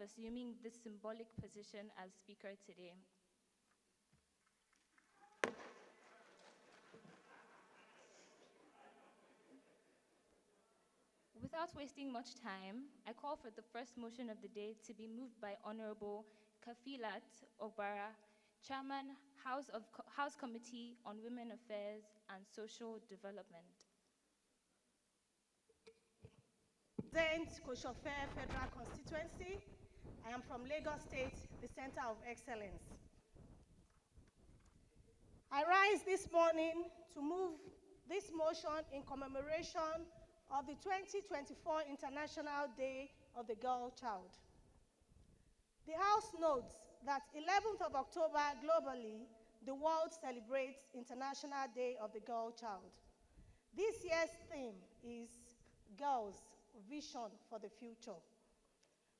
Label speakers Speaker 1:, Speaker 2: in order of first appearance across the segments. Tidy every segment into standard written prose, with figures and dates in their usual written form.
Speaker 1: of assuming this symbolic position as speaker today. Without wasting much time, I call for the first motion of the day to be moved by Honorable Kafilat Ogbara, Chairman, House Committee on Women Affairs and Social Development.
Speaker 2: Koshofe Federal Constituency. I am from Lagos State, the Center of Excellence. I rise this morning to move this motion in commemoration of the 2024 International Day of the Girl Child. The House notes that 11th of October globally, the world celebrates International Day of the Girl Child. This year's theme is Girls, Vision for the Future.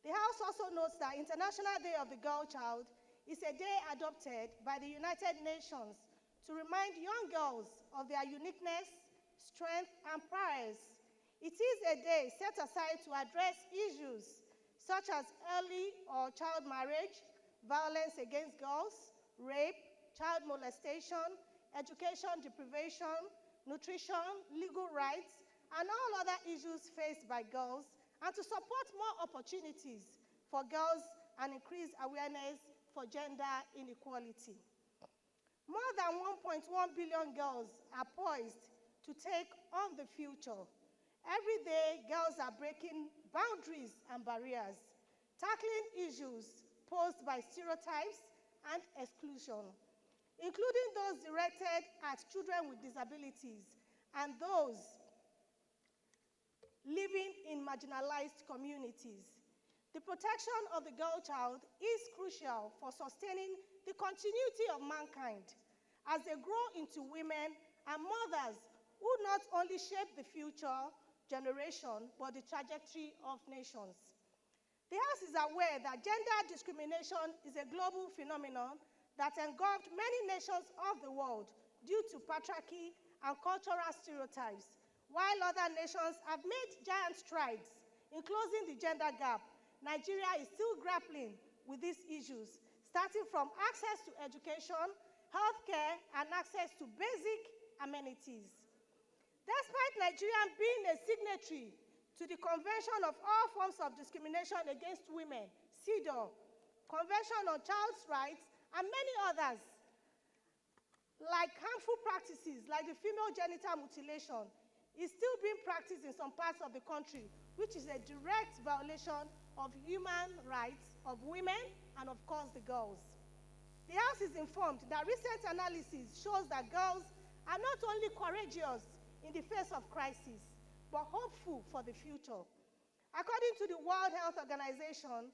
Speaker 2: The House also notes that International Day of the Girl Child is a day adopted by the United Nations to remind young girls of their uniqueness, strength, and prowess. It is a day set aside to address issues such as early or child marriage, violence against girls, rape, child molestation, education deprivation, nutrition, legal rights, and all other issues faced by girls, and to support more opportunities for girls and increase awareness for gender inequality. More than 1.1 billion girls are poised to take on the future. Every day, girls are breaking boundaries and barriers, tackling issues posed by stereotypes and exclusion, including those directed at children with disabilities and those living in marginalized communities. The protection of the girl child is crucial for sustaining the continuity of mankind as they grow into women and mothers who not only shape the future generation, but the trajectory of nations. The House is aware that gender discrimination is a global phenomenon that engulfed many nations of the world due to patriarchy and cultural stereotypes. While other nations have made giant strides in closing the gender gap, Nigeria is still grappling with these issues, starting from access to education, healthcare, and access to basic amenities. Despite Nigeria being a signatory to the Convention of All Forms of Discrimination Against Women, CEDAW, Convention on Child's Rights, and many others, like harmful practices like the female genital mutilation, is still being practiced in some parts of the country, which is a direct violation of human rights of women and, of course, the girls. The House is informed that recent analysis shows that girls are not only courageous in the face of crisis, but hopeful for the future. According to the World Health Organization,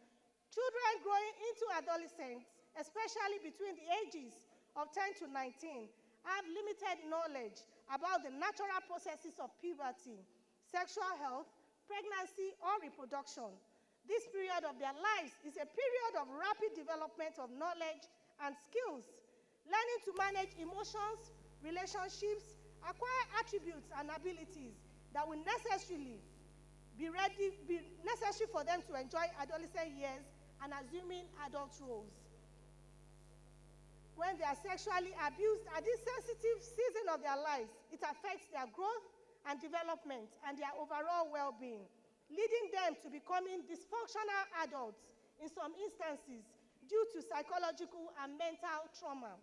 Speaker 2: children growing into adolescence, especially between the ages of 10 to 19, have limited knowledge about the natural processes of puberty, sexual health, pregnancy, or reproduction. This period of their lives is a period of rapid development of knowledge and skills, learning to manage emotions, relationships, acquire attributes and abilities that will necessarily be necessary for them to enjoy adolescent years and assuming adult roles. When they are sexually abused at this sensitive season of their lives, it affects their growth and development and their overall well-being, leading them to becoming dysfunctional adults in some instances due to psychological and mental trauma.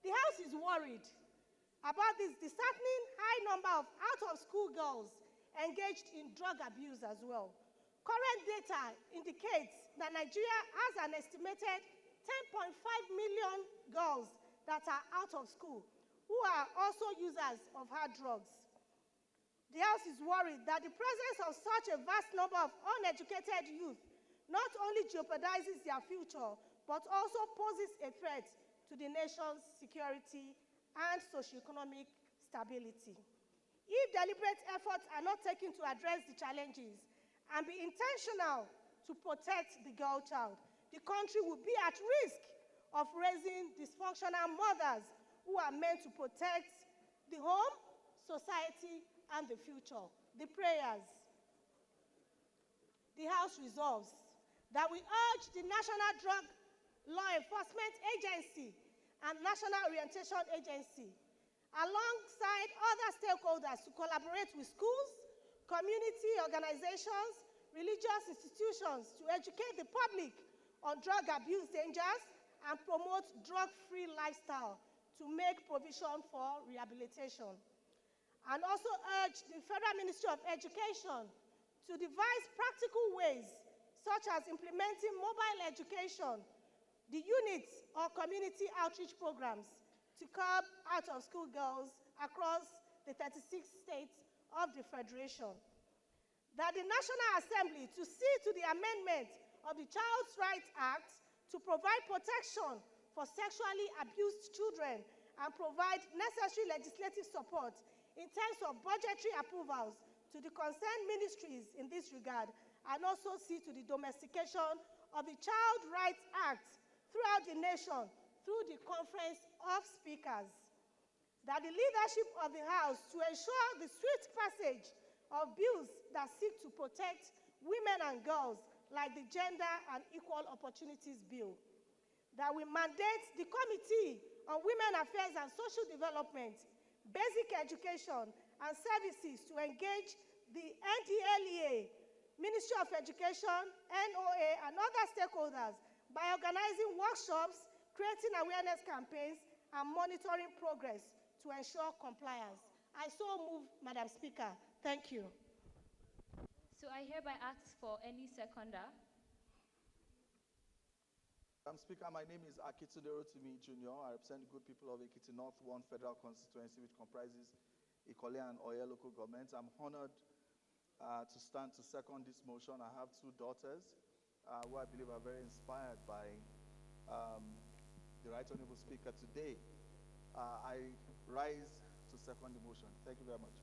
Speaker 2: The House is worried about this disheartening high number of out-of-school girls engaged in drug abuse as well. Current data indicates that Nigeria has an estimated 10.5 million girls that are out of school who are also users of hard drugs. The House is worried that the presence of such a vast number of uneducated youth not only jeopardizes their future, but also poses a threat to the nation's security and socioeconomic stability. If deliberate efforts are not taken to address the challenges and be intentional to protect the girl child, the country will be at risk of raising dysfunctional mothers who are meant to protect the home, society, and the future. The prayers. The House resolves That we urge the National Drug Law Enforcement Agency and National Orientation Agency, alongside other stakeholders, to collaborate with schools, community organizations, religious institutions to educate the public on drug abuse dangers and promote drug-free lifestyle to make provision for rehabilitation. And also urge the Federal Ministry of Education to devise practical ways, such as implementing mobile education, the units or community outreach programs to curb out-of-school girls across the 36 states of the Federation. That the National Assembly to see to the amendment of the Child Rights Act to provide protection for sexually abused children and provide necessary legislative support in terms of budgetary approvals to the concerned ministries in this regard, and also see to the domestication of the Child Rights Act throughout the nation through the Conference of Speakers. That the leadership of the House to ensure the swift passage of bills that seek to protect women and girls, like the Gender and Equal Opportunities Bill. That we mandate the Committee on Women Affairs and Social Development, Basic Education and Services to engage the NDLEA, Ministry of Education, NOA, and other stakeholders by organizing workshops, creating awareness campaigns, and monitoring progress to ensure compliance. I so move, Madam Speaker. Thank you.
Speaker 1: So I hereby ask for any seconder.
Speaker 3: Madam Speaker, my name is Akitunde Rotimi Jr. I represent the good people of Ekiti North 1 Federal Constituency, which comprises Ikole and Oye local governments. I'm honored to stand to second this motion. I have two daughters who I believe are very inspired by the Right Honorable Speaker today. I rise to second the motion. Thank you very much.